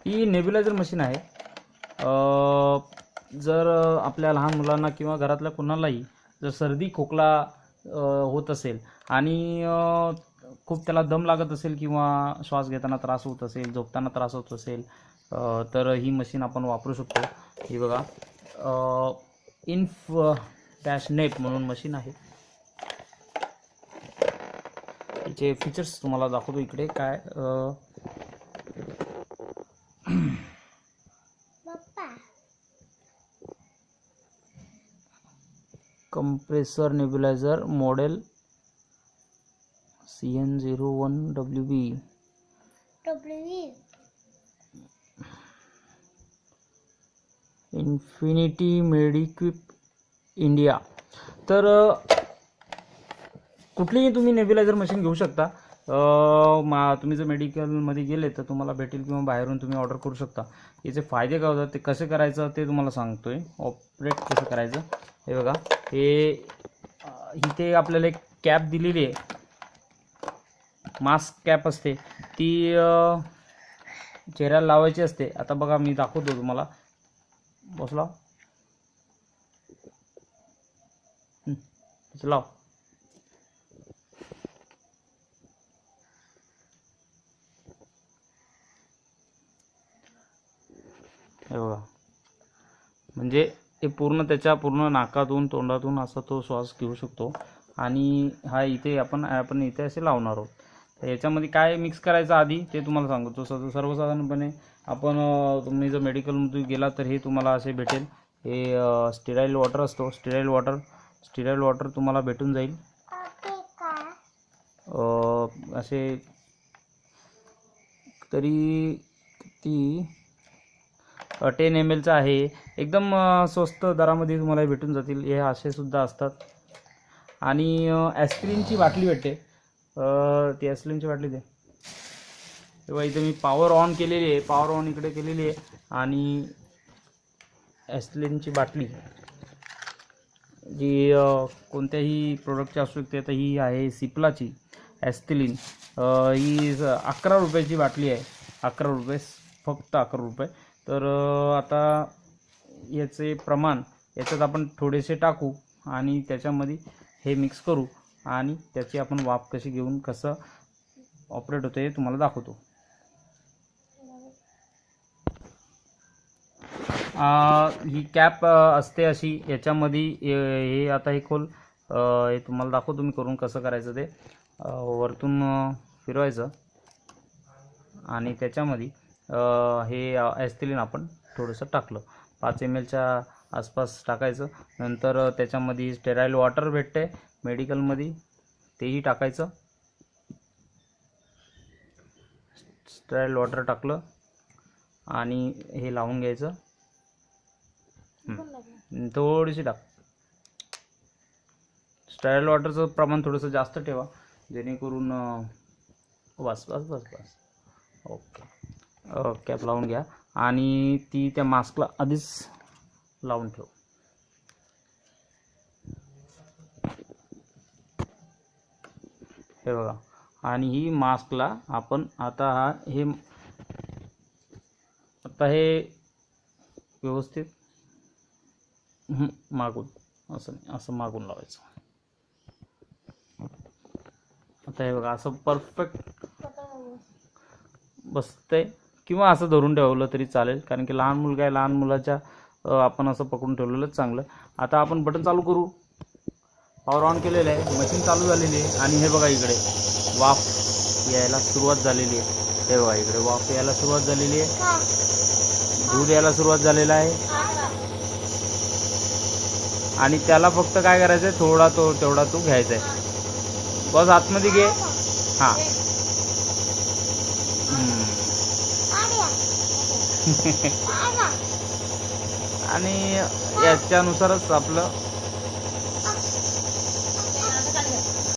ही nebuliser machine आहे. जर आपल्या लहान मुलांना किंवा घरातल्या कोणालाही जर सर्दी खोकला होत असेल आणि खूप त्याला दम लागत असेल किंवा श्वास घेताना त्रास होत असेल, झोपताना त्रास होत असेल, तर ही मशीन आपण वापरू शकतो. ही बघा, इन्फ डॅश नेप म्हणून मशीन आहे. याचे फीचर्स तुम्हाला दाखवतो इकडे. काय compressor nebuliser model CN01WB Infinity Mediquip India. तर कुठलीही तुम्ही नेब्युलायझर मशीन घेऊ शकता. तुम्ही जर मेडिकलमध्ये गेले तर तुम्हाला भेटेल किंवा बाहेरून तुम्ही ऑर्डर करू शकता. याचे फायदे काय होतात ते कसे करायचं ते तुम्हाला सांगतोय. ऑपरेट कसं करायचं हे बघा. हे इथे आपल्याला एक कॅप दिलेली आहे, मास्क कॅप असते ती चेहऱ्याला लावायची असते. आता बघा मी दाखवतो तुम्हाला. बसला लाव. हे बघा, म्हणजे हे पूर्ण त्याच्या पूर्ण नाकातून तोंडातून असा तो श्वास घेऊ शकतो. आणि हा इथे आपण इथे असे लावणार आहोत. तर याच्यामध्ये काय मिक्स करायचं आधी ते तुम्हाला सांगतो. सर्वसाधारणपणे तुम्ही जर मेडिकलमध्ये गेला तर हे तुम्हाला असे भेटेल. हे स्टेराईल वॉटर असतो. स्टेराईल वॉटर तुम्हाला भेटून जाईल. असे तरी ती 10 ml आहे. एकदम स्वस्त दरामध्ये तुम्हाला भेटून जातील. हे असे सुद्धा असतात. आणि ॲस्प्रिनची बाटली भेटते. ती ॲस्प्रिनची बाटली दे. तेव्हा इथे मी पॉवर ऑन केलेली आहे, पॉवर ऑन इकडे केलेली आहे. आणि ॲस्प्रिनची बाटली जी कोणत्याही प्रोडक्टची असू शकते. तर ही आहे सिप्लाची ॲस्थिलीन. ही 11 रुपयाची बाटली आहे. 11 रुपये, फक्त 11 रुपये. तर आता याचे प्रमाण याच्यात आपण थोडेसे टाकू आणि त्याच्यामध्ये हे मिक्स करू आणि त्याची आपण वाफ कशी घेऊन कसं ऑपरेट होतं हे तुम्हाला दाखवतो. ही कॅप असते अशी. याच्यामध्ये हे आता हे खोल, हे तुम्हाला दाखवतो मी करून कसं करायचं ते. वरतून फिरवायचं आणि त्याच्यामध्ये हे ॲस्थिलीन आपण थोडंसं टाकलं, 5 ml आसपास टाकायचं. नंतर त्याच्यामध्ये स्टेराईल वॉटर भेटते मेडिकलमध्ये, तेही टाकायचं. स्टेराईल वॉटर टाकलं आणि हे लावून घ्यायचं. थोडीशी टाक. स्टेराईल वॉटरचं प्रमाण थोडंसं जास्त ठेवा जेणेकरून बस. ओके. कॅप लावून घ्या आणि ती त्या मास्कला आधीच लावून ठेव. हे बघा. आणि ही मास्कला आपण आता हे व्यवस्थित मागून असं मागून लावायचं. आता हे बघा असं परफेक्ट बसतंय. किंवा असं धरून ठेवलं तरी चालेल, कारण की लहान मुलगा आहे. लहान मुलाच्या आपण असं पकडून ठेवलेलंच चांगलं. आता आपण बटन चालू करू. पॉवर ऑन केलेलं आहे, मशीन चालू झालेली आहे. आणि हे बघा इकडे वाफ यायला सुरुवात झालेली आहे. हे बघा इकडे वाफ यायला सुरुवात झालेली आहे, दूध यायला सुरुवात झालेला आहे. आणि त्याला फक्त काय करायचं आहे, तेवढा तो घ्यायचा आहे. बस आतमध्ये घे. हां. आणि याच्यानुसारच आपलं